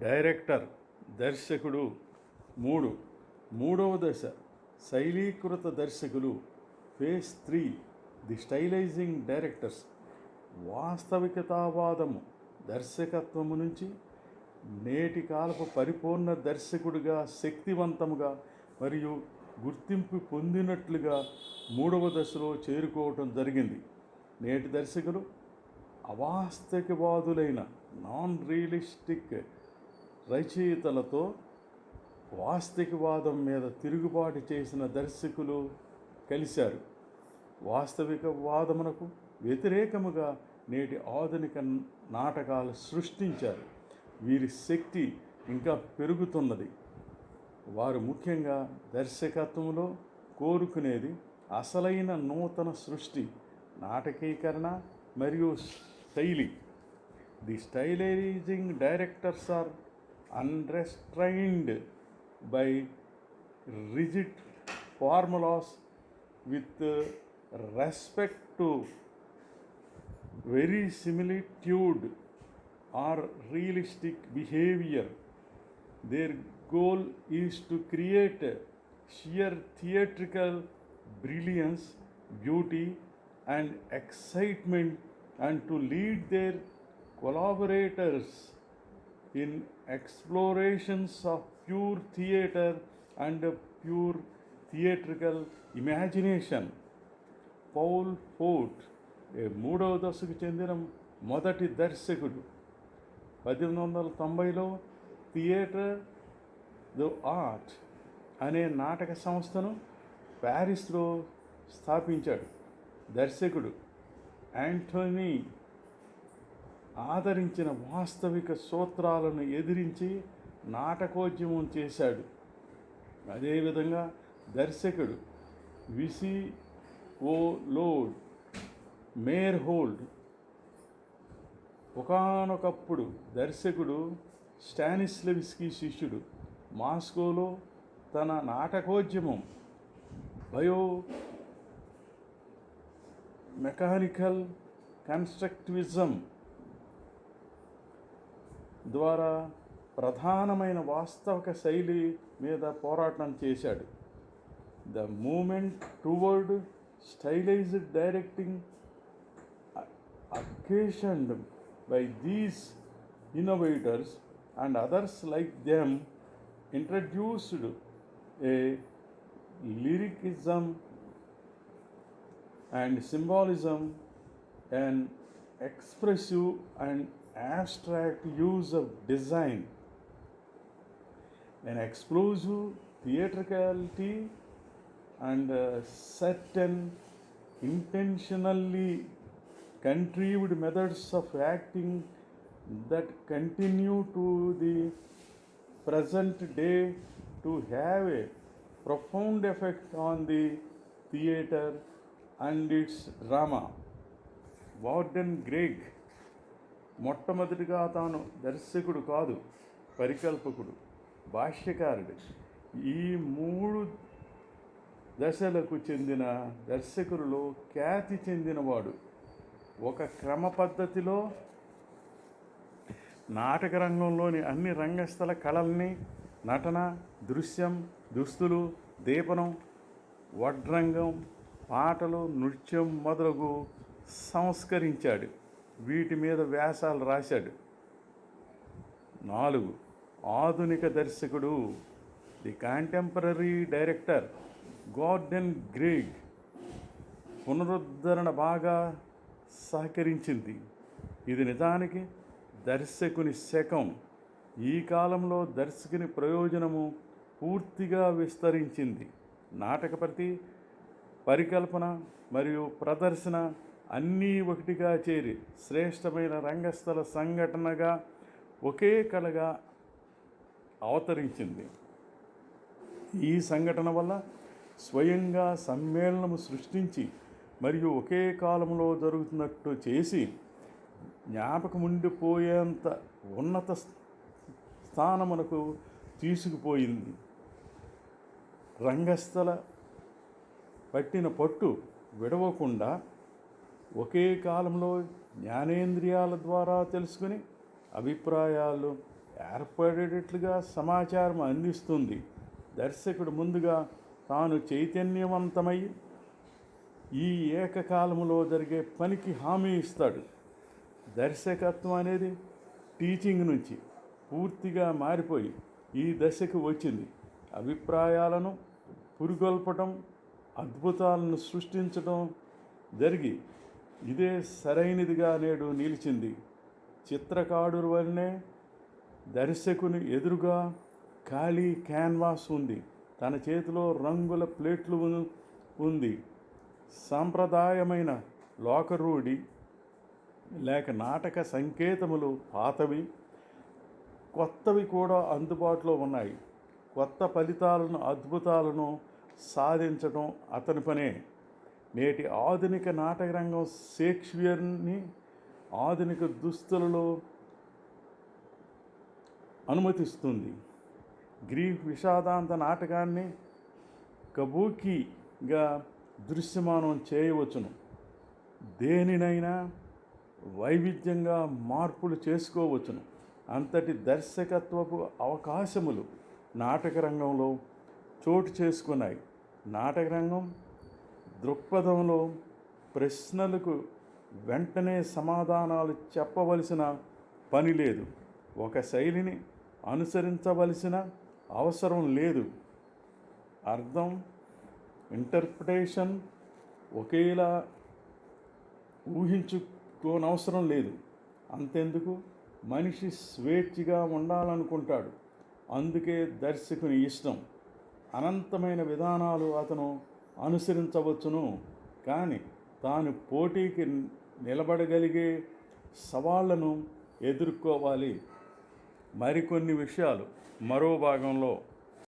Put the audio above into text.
Director దర్శకుడు 3. మూడవ దశ శైలీకృత దర్శకులు. Phase 3 the stylizing directors. వాస్తవికతావాదము దర్శకత్వము నుంచి నేటి కాలపు పరిపూర్ణ దర్శకుడిగా శక్తివంతముగా మరియు గుర్తింపు పొందినట్లుగా 3వ దశలో చేరుకోవటం జరిగింది. నేటి దర్శకులు అవాస్తవికవాదులైన నాన్ రియలిస్టిక్ రచయితలతో వాస్తవికవాదం మీద తిరుగుబాటు చేసిన దర్శకులు కలిశారు. వాస్తవికవాదమునకు వ్యతిరేకముగా నేటి ఆధునిక నాటకాలు సృష్టించారు. వీరి శక్తి ఇంకా పెరుగుతున్నది. వారు ముఖ్యంగా దర్శకత్వంలో కోరుకునేది అసలైన నూతన సృష్టి, నాటకీకరణ మరియు శైలి. The stylizing directors are unrestrained by rigid formulas with respect to verisimilitude or realistic behavior. Their goal is to create sheer theatrical brilliance, beauty and excitement, and to lead their collaborators in explorations of pure theatre and pure theatrical imagination. Paul Fort 3వ దశకు చెందిన మొదటి దర్శకుడు. 1890లో theatre the art అనే నాటక సంస్థను ప్యారిస్లో స్థాపించాడు. దర్శకుడు యాంటోనీ ఆదరించిన వాస్తవిక సూత్రాలను ఎదిరించి నాటకోద్యమం చేశాడు. అదేవిధంగా దర్శకుడు విసి ఓ లోడ్ మేర్హోల్డ్ ఒకానొకప్పుడు దర్శకుడు స్టానిస్లవిస్కీ శిష్యుడు. మాస్కోలో తన నాటకోద్యమం బయో మెకానికల్ కన్స్ట్రక్టివిజం ద్వారా ప్రధానమైన వాస్తవిక శైలి మీద పోరాటం చేశాడు. The movement toward stylized directing occasioned by these innovators and others like them introduced a lyricism and symbolism, an expressive and abstract use of design, an explosive theatricality and certain intentionally contrived methods of acting that continue to the present day to have a profound effect on the theatre and its drama. Warden Greg మొట్టమొదటిగా తాను దర్శకుడు కాదు, పరికల్పకుడు, భాష్యకారుడు. ఈ 3 దశలకు చెందిన దర్శకులలో ఖ్యాతి చెందినవాడు. ఒక క్రమ పద్ధతిలో నాటక రంగంలోని అన్ని రంగస్థల కళల్ని, నటన, దృశ్యం, దుస్తులు, దీపనం, వడ్రంగం, పాటలు, నృత్యం మొదలగు సంస్కరించాడు. వీటి మీద వ్యాసాలు రాశాడు. 4. ఆధునిక దర్శకుడు. The contemporary director. Garden Greg పునరుద్ధరణ బాగా సహకరించింది. ఇది నిజానికి దర్శకుని శకం. ఈ కాలంలో దర్శకుని ప్రయోజనము పూర్తిగా విస్తరించింది. నాటక పరికల్పన మరియు ప్రదర్శన అన్నీ ఒకటిగా చేరి శ్రేష్టమైన రంగస్థల సంఘటనగా ఒకే కళగా అవతరించింది. ఈ సంఘటన వల్ల స్వయంగా సమ్మేళనము సృష్టించి మరియు ఒకే కాలంలో జరుగుతున్నట్టు చేసి జ్ఞాపకముండిపోయేంత ఉన్నత స్థానమునకు తీసుకుపోయింది. రంగస్థల పట్టిన పట్టు విడవకుండా ఒకే కాలంలో జ్ఞానేంద్రియాల ద్వారా తెలుసుకుని అభిప్రాయాలు ఏర్పడేటట్లుగా సమాచారం అందిస్తుంది. దర్శకుడు ముందుగా తాను చైతన్యవంతమై ఈ ఏకకాలంలో జరిగే పనికి హామీ ఇస్తాడు. దర్శకత్వం అనేది టీచింగ్ నుంచి పూర్తిగా మారిపోయి ఈ దశకు వచ్చింది. అభిప్రాయాలను పురుగొల్పటం, అద్భుతాలను సృష్టించడం జరిగి ఇదే సరైనదిగా నేడు నిలిచింది. చిత్రకారుడు వల్లనే దర్శకుని ఎదురుగా ఖాళీ క్యాన్వాస్ ఉంది. తన చేతిలో రంగుల ప్లేట్లు ఉంది. సాంప్రదాయమైన లోకరూఢి లేక నాటక సంకేతములు పాతవి, కొత్తవి కూడా అందుబాటులో ఉన్నాయి. కొత్త ఫలితాలను, అద్భుతాలను సాధించడం అతని పనే. నేటి ఆధునిక నాటక రంగం షేక్స్పియర్ని ఆధునిక దుస్తులలో అనుమతిస్తుంది. గ్రీక్ విషాదాంత నాటకాన్ని కబూకీగా దృశ్యమానం చేయవచ్చును. దేనినైనా వైవిధ్యంగా మార్పులు చేసుకోవచ్చును. అంతటి దర్శకత్వపు అవకాశములు నాటక రంగంలో చోటు చేసుకున్నాయి. నాటక రంగం దృక్పథంలో ప్రశ్నలకు వెంటనే సమాధానాలు చెప్పవలసిన పని లేదు. ఒక శైలిని అనుసరించవలసిన అవసరం లేదు. అర్థం, ఇంటర్ప్రిటేషన్ ఒకేలా ఊహించుకోనవసరం లేదు. అంతెందుకు, మనిషి స్వేచ్ఛగా ఉండాలనుకుంటాడు. అందుకే దర్శకుని ఇష్టం. అనంతమైన విధానాలు అతను అనుసరించవచ్చును, కానీ తాను పోటీకి నిలబడగలిగే సవాళ్లను ఎదుర్కోవాలి. మరికొన్ని విషయాలు మరో భాగంలో.